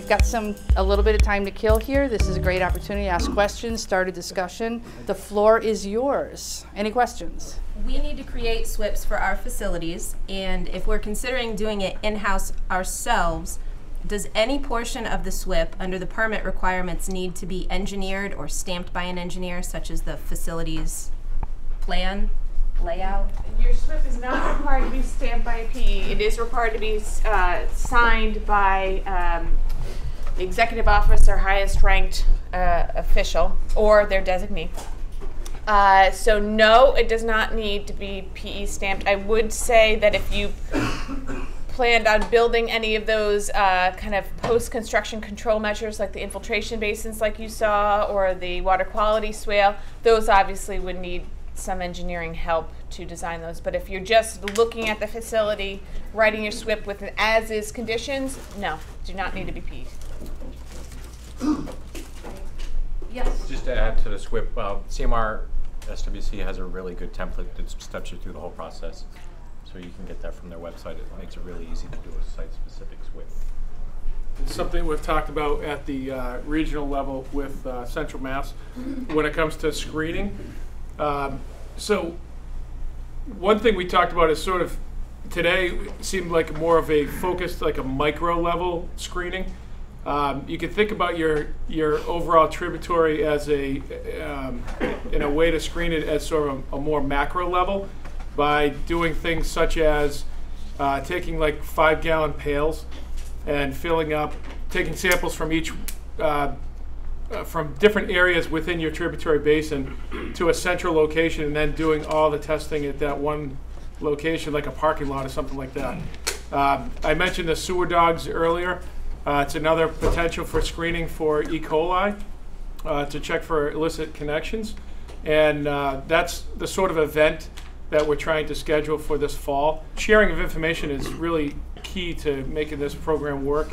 we've got a little bit of time to kill here. This is a great opportunity to ask questions, start a discussion. The floor is yours. Any questions? We need to create SWIPs for our facilities, and if we're considering doing it in-house ourselves, does any portion of the SWIP under the permit requirements need to be engineered or stamped by an engineer, such as the facilities plan, layout? Your SWIP is not required to be stamped by a PE. It is required to be signed by the executive office or highest ranked official or their designee. So no, it does not need to be PE stamped. I would say that if you planned on building any of those kind of post-construction control measures like the infiltration basins like you saw or the water quality swale, those obviously would need some engineering help to design those. But if you're just looking at the facility, writing your SWIP with an as-is conditions, no, do not need to be PE. Yes. Just to add to the SWIP, CMR SWC has a really good template that steps you through the whole process. So you can get that from their website. It makes it really easy to do a site-specific SWIP. It's something we've talked about at the regional level with Central Mass when it comes to screening. So one thing we talked about is sort of today seemed like more of a focused, like a micro level screening. You can think about your overall tributary as in a way to screen it as sort of a more macro level by doing things such as taking like 5-gallon pails and filling up, taking samples from each from different areas within your tributary basin to a central location and then doing all the testing at that one location, like a parking lot or something like that. I mentioned the sewer dogs earlier. It's another potential for screening for E. coli to check for illicit connections. And that's the sort of event that we're trying to schedule for this fall. Sharing of information is really key to making this program work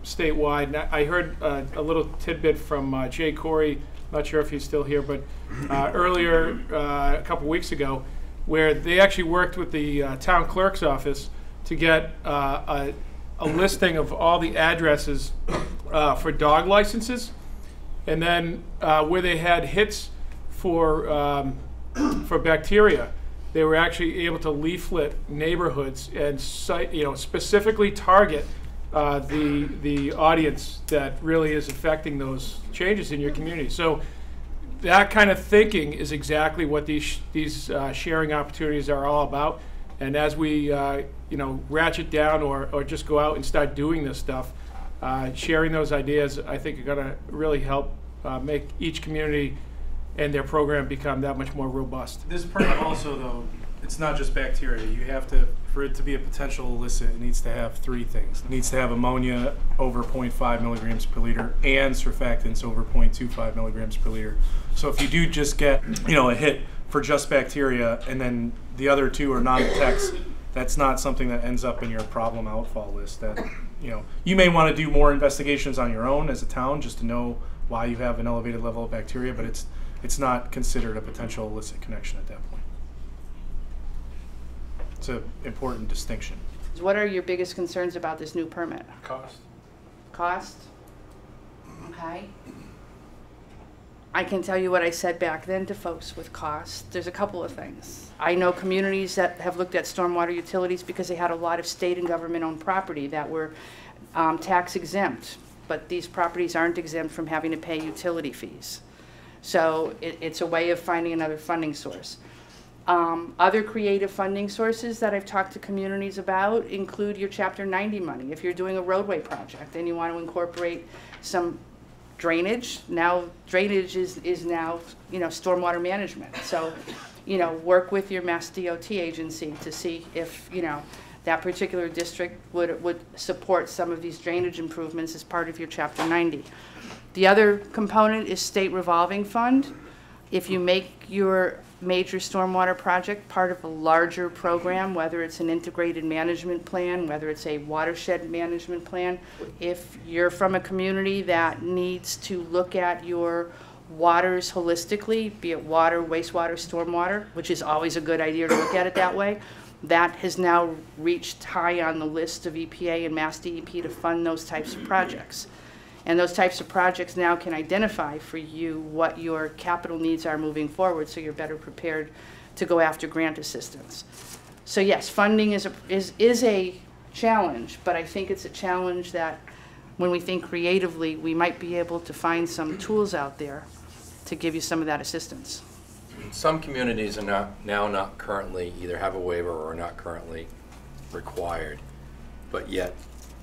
statewide. And I heard a little tidbit from Jay Corey, not sure if he's still here, but earlier a couple weeks ago, where they actually worked with the town clerk's office to get a listing of all the addresses for dog licenses, and then where they had hits for bacteria, they were actually able to leaflet neighborhoods and specifically target the audience that really is affecting those changes in your community. So that kind of thinking is exactly what these sharing opportunities are all about. And as we ratchet down or just go out and start doing this stuff, sharing those ideas, I think, are going to really help make each community and their program become that much more robust. This permit also, though, it's not just bacteria. You have to, for it to be a potential illicit, it needs to have 3 things. It needs to have ammonia over 0.5 milligrams per liter and surfactants over 0.25 milligrams per liter. So if you do just get, a hit for just bacteria and then the other 2 are non-detects, that's not something that ends up in your problem outfall list. That you may want to do more investigations on your own as a town just to know why you have an elevated level of bacteria, but it's not considered a potential illicit connection at that point. It's an important distinction. What are your biggest concerns about this new permit? Cost. Cost? Okay. I can tell you what I said back then to folks with cost. There's a couple of things. I know communities that have looked at stormwater utilities because they had a lot of state and government-owned property that were tax exempt, but these properties aren't exempt from having to pay utility fees. So it's a way of finding another funding source. Other creative funding sources that I've talked to communities about include your Chapter 90 money. If you're doing a roadway project and you want to incorporate some drainage, now drainage is now stormwater management. So work with your Mass DOT agency to see if that particular district would support some of these drainage improvements as part of your Chapter 90. The other component is state revolving fund. If you make your major stormwater project part of a larger program, whether it's an integrated management plan, whether it's a watershed management plan, if you're from a community that needs to look at your waters holistically, be it water, wastewater, stormwater, which is always a good idea to look at it that way, That has now reached high on the list of EPA and Mass DEP to fund those types of projects. And those types of projects now can identify for you what your capital needs are moving forward, so you're better prepared to go after grant assistance. So yes, funding is a challenge, but I think it's a challenge that when we think creatively, we might be able to find some tools out there to give you some of that assistance. Some communities are not currently either have a waiver or are not currently required, but yet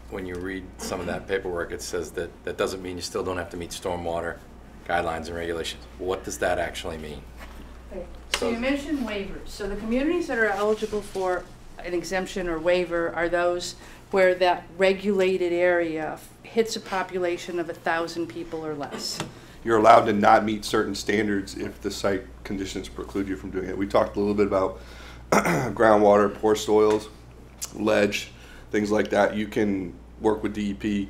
when you read some of that paperwork, it says that that doesn't mean you still don't have to meet stormwater guidelines and regulations. What does that actually mean? Okay. So you mentioned waivers. So the communities that are eligible for an exemption or waiver are those where that regulated area hits a population of 1,000 people or less. You're allowed to not meet certain standards if the site conditions preclude you from doing it. We talked a little bit about groundwater, poor soils, ledge, things like that. You can work with DEP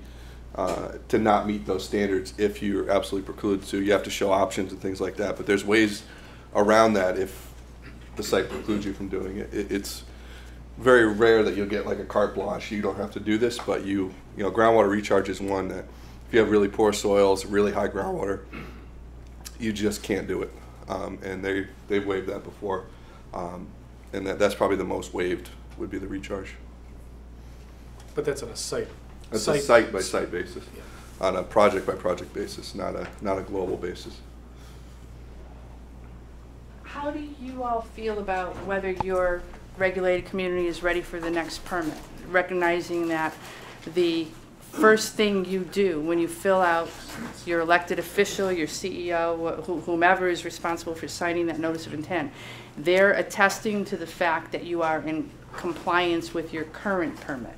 to not meet those standards if you're absolutely precluded to. You have to show options and things like that, but there's ways around that if the site precludes you from doing it. It's very rare that you'll get like a carte blanche. You don't have to do this, but you know, groundwater recharge is one that if you have really poor soils, really high groundwater, you just can't do it. And they've waived that before. And that's probably the most waived would be the recharge. But that's on a site. That's a site by site basis, yeah. On a project by project basis, not a global basis. How do you all feel about whether your regulated community is ready for the next permit? Recognizing that the first thing you do when you fill out your elected official, your CEO, whomever is responsible for signing that notice of intent, they're attesting to the fact that you are in compliance with your current permit,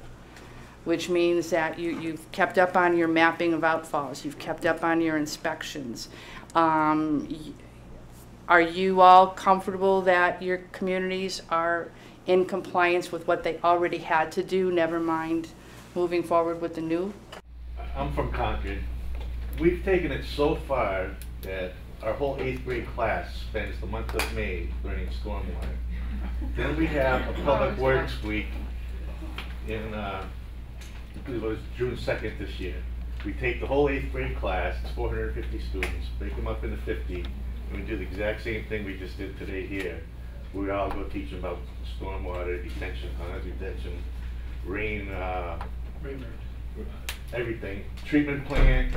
which means that you've kept up on your mapping of outfalls, you've kept up on your inspections. Are you all comfortable that your communities are in compliance with what they already had to do, never mind moving forward with the new? I'm from Concord. We've taken it so far that our whole 8th grade class spends the month of May learning stormwater. Then we have a public works week in, I believe it was June 2nd this year. We take the whole 8th grade class, it's 450 students, break them up into 50, and we do the exact same thing we just did today here. We all go teach them about stormwater, detention, detention, rain, everything, treatment plan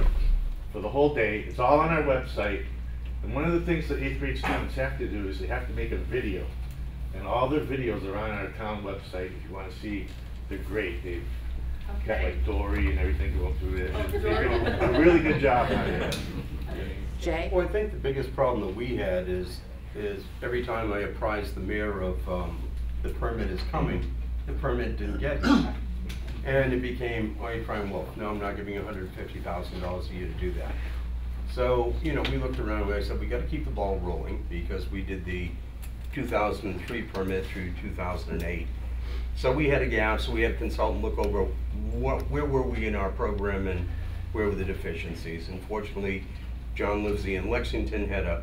for the whole day. It's all on our website. And one of the things that 8th grade students have to do is they have to make a video. And all their videos are on our town website. If you want to see, they're great. They've got like Dory and everything going through it. They do a really good job on it. Jay? Well, I think the biggest problem that we had is every time I apprised the mayor of the permit is coming, the permit didn't get it. And it became, oh, you're crying wolf. No, I'm not giving you $150,000 a year to do that. So, you know, we looked around and I said, we got to keep the ball rolling because we did the 2003 permit through 2008. So we had a gap, so we had a consultant look over where were we in our program and where were the deficiencies. Unfortunately, John Livesey in Lexington had a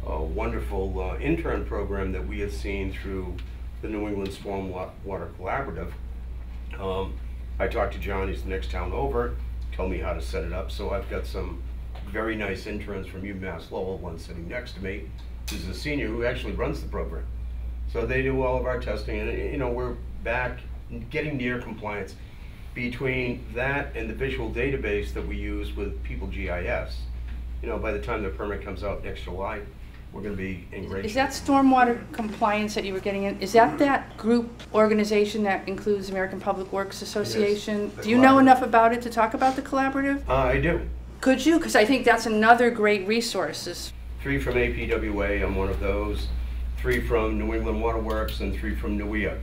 wonderful intern program that we had seen through the New England Stormwater Collaborative. I talked to John, he's the next town over, told me how to set it up. So I've got some very nice interns from UMass Lowell, one sitting next to me, who's a senior who actually runs the program. So they do all of our testing, and you know, we're back getting near compliance. Between that and the visual database that we use with People GIS, you know, by the time the permit comes out next July, we're going to be in great shape. Is that stormwater compliance that you were getting in, is that group organization that includes American Public Works Association? Do you know enough about it to talk about the collaborative? I do. Could you? Because I think that's another great resource. 3 from APWA, I'm one of those. 3 from New England Water Works and 3 from NUIA.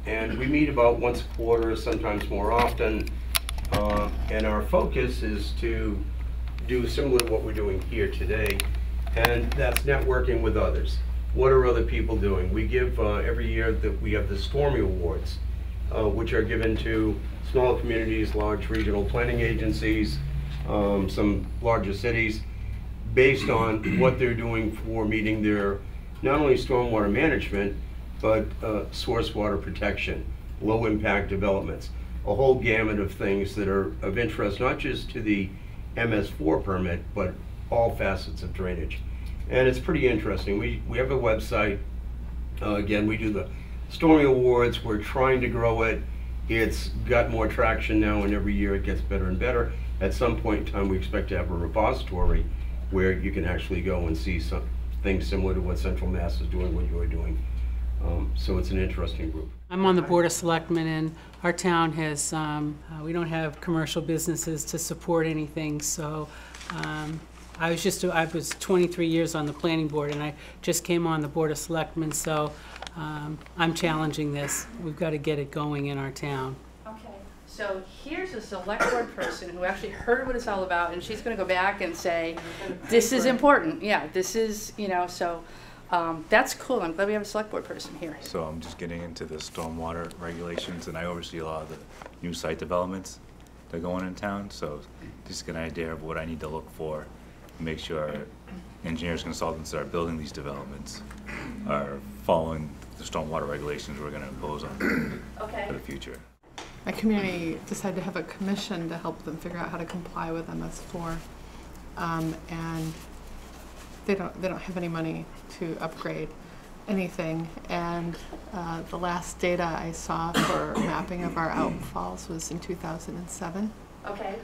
And we meet about once a quarter, sometimes more often. And our focus is to do similar to what we're doing here today. And that's networking with others. What are other people doing? We give, every year that we have the Stormy Awards, which are given to small communities, large regional planning agencies, some larger cities, based on what they're doing for meeting their, not only stormwater management, but source water protection, low impact developments, a whole gamut of things that are of interest, not just to the MS4 permit, but all facets of drainage. And it's pretty interesting. We have a website. Again, we do the Storming Awards. We're trying to grow it. It's got more traction now, and every year it gets better and better. At some point in time, we expect to have a repository where you can actually go and see some things similar to what Central Mass is doing, what you're doing. So it's an interesting group. I'm on the Board of Selectmen, and our town has, we don't have commercial businesses to support anything, so I was 23 years on the planning board, and I just came on the Board of Selectmen, so I'm challenging this. We've got to get it going in our town. Okay, so here's a select board person who actually heard what it's all about, and she's going to go back and say, this is important. Yeah, this is, you know, so that's cool. I'm glad we have a select board person here. So I'm just getting into the stormwater regulations, and I oversee a lot of the new site developments that go on in town, so just get an idea of what I need to look for, make sure our engineers, consultants that are building these developments are following the stormwater regulations we're going to impose on them for the future. My community decided to have a commission to help them figure out how to comply with MS4, and they don't have any money to upgrade anything. And the last data I saw for mapping of our outfalls was in 2007. Okay.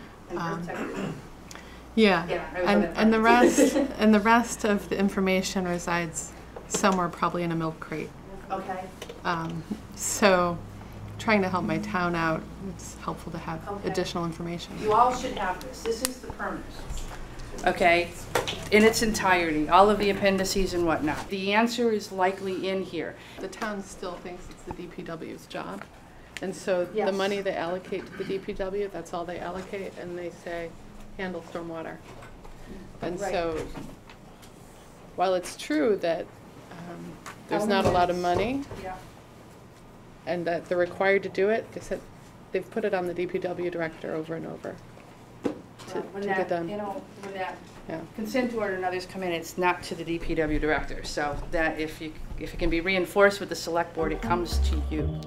Yeah, Yeah, and the rest of the information resides somewhere probably in a milk crate. Okay. So, trying to help my town out, it's helpful to have Okay. additional information. You all should have this. This is the permit. Okay, in its entirety, all of the appendices and whatnot. The answer is likely in here. The town still thinks it's the DPW's job, and so the Yes. money they allocate to the DPW, that's all they allocate, and they say, handle stormwater. And Right. so, while it's true that there's not a lot of money, Yeah. and that they're required to do it, they said they've put it on the DPW director over and over to When get that, done. you know, when that Yeah. consent order and others come in, it's not to the DPW director. So that if it can be reinforced with the select board, it comes to you.